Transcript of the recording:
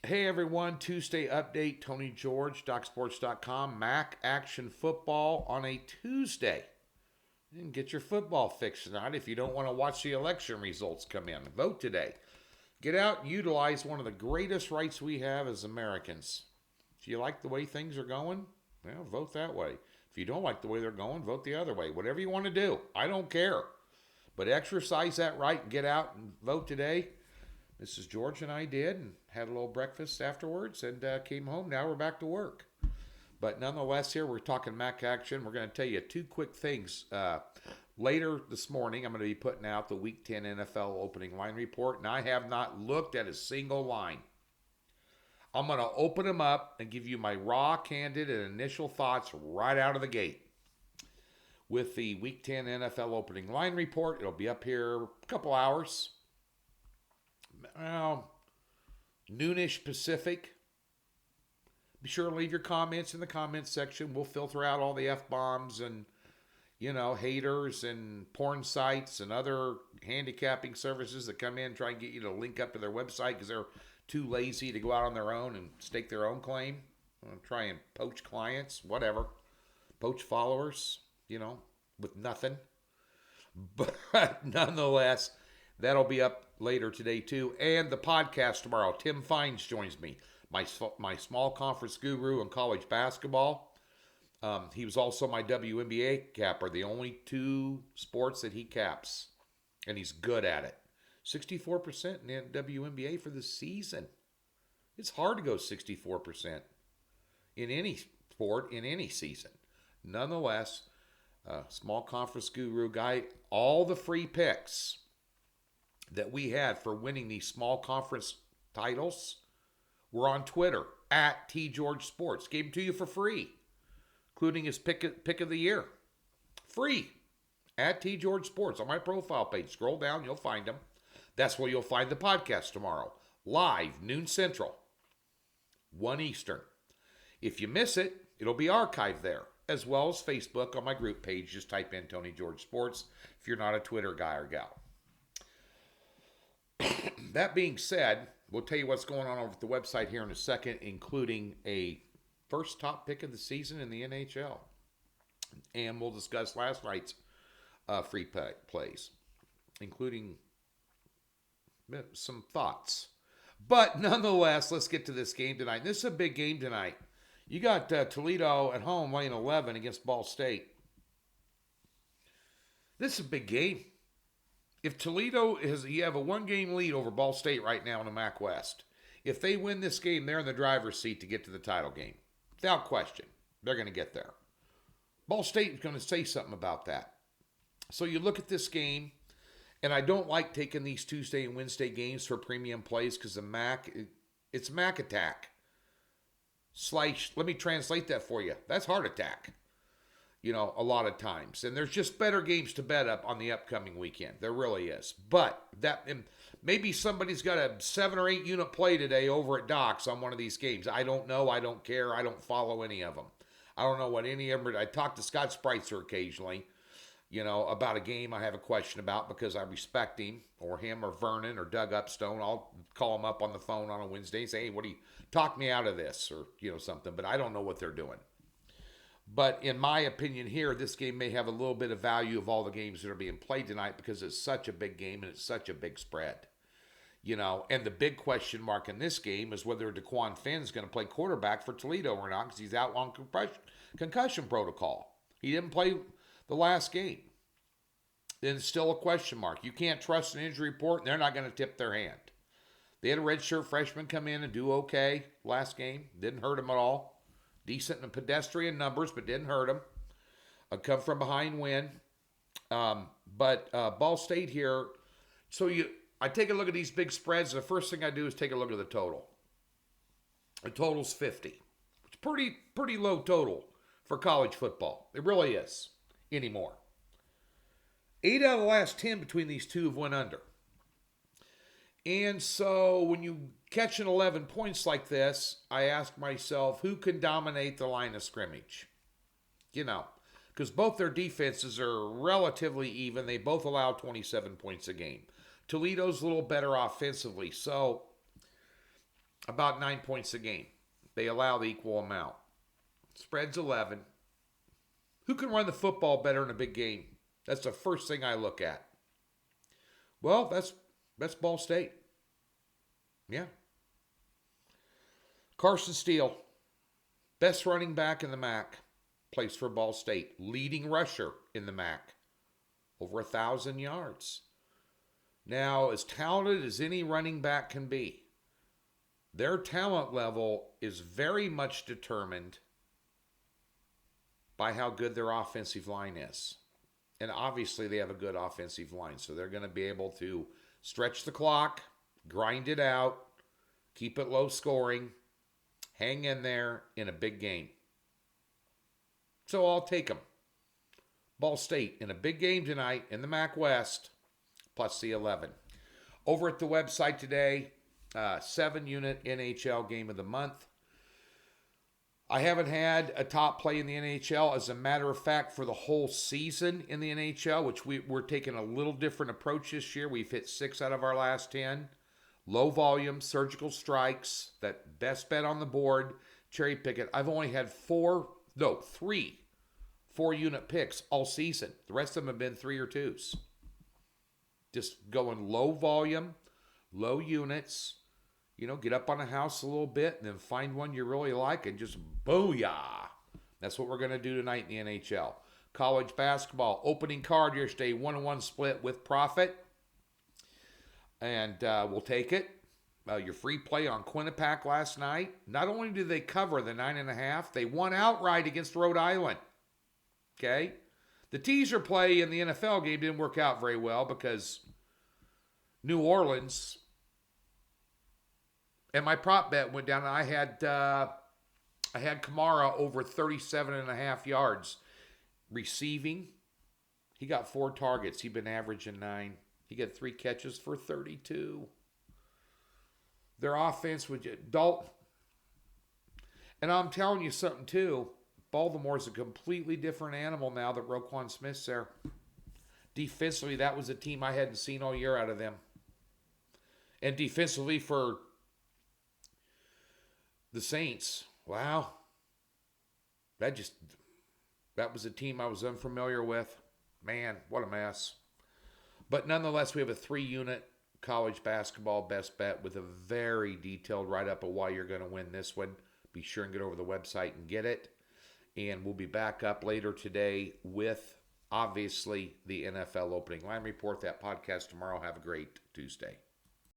Hey everyone, Tuesday update, Tony George, DocSports.com, Mac Action Football on a Tuesday. And get your football fix tonight if you don't want to watch the election results come in. Vote today. Get out and utilize one of the greatest rights we have as Americans. If you like the way things are going, well, vote that way. If you don't like the way they're going, vote the other way. Whatever you want to do, I don't care. But exercise that right and get out and vote today. Mrs. George and I did, and had a little breakfast afterwards, and came home. Now we're back to work. But nonetheless, here we're talking Mac Action. We're going to tell you two quick things. Later this morning, I'm going to be putting out the Week 10 NFL opening line report, and I have not looked at a single line. I'm going to open them up and give you my raw, candid, and initial thoughts right out of the gate. With the Week 10 NFL opening line report, it'll be up here a couple hours. Well, noonish Pacific. Be sure to leave your comments in the comments section. We'll filter out all the F-bombs and, haters and porn sites and other handicapping services that come in and try and get you to link up to their website because they're too lazy to go out on their own and stake their own claim. Try and poach clients, whatever. Poach followers, with nothing. But nonetheless, that'll be up later today too. And the podcast tomorrow. Tim Fines joins me, my small conference guru in college basketball. He was also my WNBA capper, the only two sports that he caps. And he's good at it. 64% in the WNBA for the season. It's hard to go 64% in any sport in any season. Nonetheless, small conference guru guy, all the free picks that we had for winning these small conference titles were on Twitter at TGeorgeSports. Gave them to you for free, including his pick of the year. Free at TGeorgeSports on my profile page. Scroll down, you'll find them. That's where you'll find the podcast tomorrow. Live, noon Central, 1 Eastern. If you miss it, it'll be archived there, as well as Facebook on my group page. Just type in Tony George Sports if you're not a Twitter guy or gal. That being said, we'll tell you what's going on over at the website here in a second, including a first top pick of the season in the NHL. And we'll discuss last night's free plays, including some thoughts. But nonetheless, let's get to this game tonight. This is a big game tonight. You got Toledo at home laying 11 against Ball State. This is a big game. If Toledo you have a one-game lead over Ball State right now in the MAC West. If they win this game, they're in the driver's seat to get to the title game. Without question, they're going to get there. Ball State is going to say something about that. So you look at this game, and I don't like taking these Tuesday and Wednesday games for premium plays because the MAC, it's MAC attack. Let me translate that for you. That's heart attack. A lot of times. And there's just better games to bet up on the upcoming weekend. There really is. But maybe somebody's got a 7 or 8 unit play today over at Doc's on one of these games. I don't know. I don't care. I don't follow any of them. I don't know what any of them. I talk to Scott Spreitzer occasionally, about a game I have a question about because I respect him or Vernon or Doug Upstone. I'll call him up on the phone on a Wednesday and say, hey, talk me out of this or, something. But I don't know what they're doing. But in my opinion here, this game may have a little bit of value of all the games that are being played tonight because it's such a big game and it's such a big spread. And the big question mark in this game is whether DeQuan Finn is going to play quarterback for Toledo or not because he's out on concussion protocol. He didn't play the last game. Then it's still a question mark. You can't trust an injury report, and they're not going to tip their hand. They had a redshirt freshman come in and do okay last game. Didn't hurt him at all. Decent in pedestrian numbers, but didn't hurt him. A come from behind win. But Ball State here. So I take a look at these big spreads. The first thing I do is take a look at the total. The total's 50. It's pretty low total for college football. It really is anymore. 8 out of the last 10 between these two have went under. And so when you catch an 11 points like this, I ask myself, who can dominate the line of scrimmage? Because both their defenses are relatively even. They both allow 27 points a game. Toledo's a little better offensively. So About 9 points a game. They allow the equal amount. Spread's 11. Who can run the football better in a big game? That's the first thing I look at. Well, that's Ball State. Yeah. Carson Steele, best running back in the MAC, plays for Ball State. Leading rusher in the MAC, over 1,000 yards. Now, as talented as any running back can be, their talent level is very much determined by how good their offensive line is. And obviously they have a good offensive line, so they're going to be able to stretch the clock, grind it out, keep it low scoring, hang in there in a big game. So I'll take them. Ball State in a big game tonight in the MAC West, plus the 11. Over at the website today, 7-unit NHL game of the month. I haven't had a top play in the NHL. As a matter of fact, for the whole season in the NHL, which we're taking a little different approach this year. We've hit 6 out of our last 10. Low volume, surgical strikes, that best bet on the board, cherry pick it. I've only had 3 4-unit picks all season. The rest of them have been 3 or 2s. Just going low volume, low units. Get up on a house a little bit and then find one you really like and just booyah. That's what we're going to do tonight in the NHL. College basketball, opening card yesterday, 1-1 split with profit. And we'll take it. Your free play on Quinnipiac last night. Not only did they cover the 9.5, they won outright against Rhode Island. Okay? The teaser play in the NFL game didn't work out very well because New Orleans... And my prop bet went down. I had Kamara over 37.5 yards. Receiving, he got 4 targets. He'd been averaging 9. He got 3 catches for 32. Their offense would Dalton. And I'm telling you something too. Baltimore's a completely different animal now that Roquan Smith's there. Defensively, that was a team I hadn't seen all year out of them. And defensively for the Saints, wow. That was a team I was unfamiliar with. Man, what a mess. But nonetheless, we have a 3-unit college basketball best bet with a very detailed write-up of why you're going to win this one. Be sure and get over to the website and get it. And we'll be back up later today with, obviously, the NFL opening line report. That podcast tomorrow. Have a great Tuesday.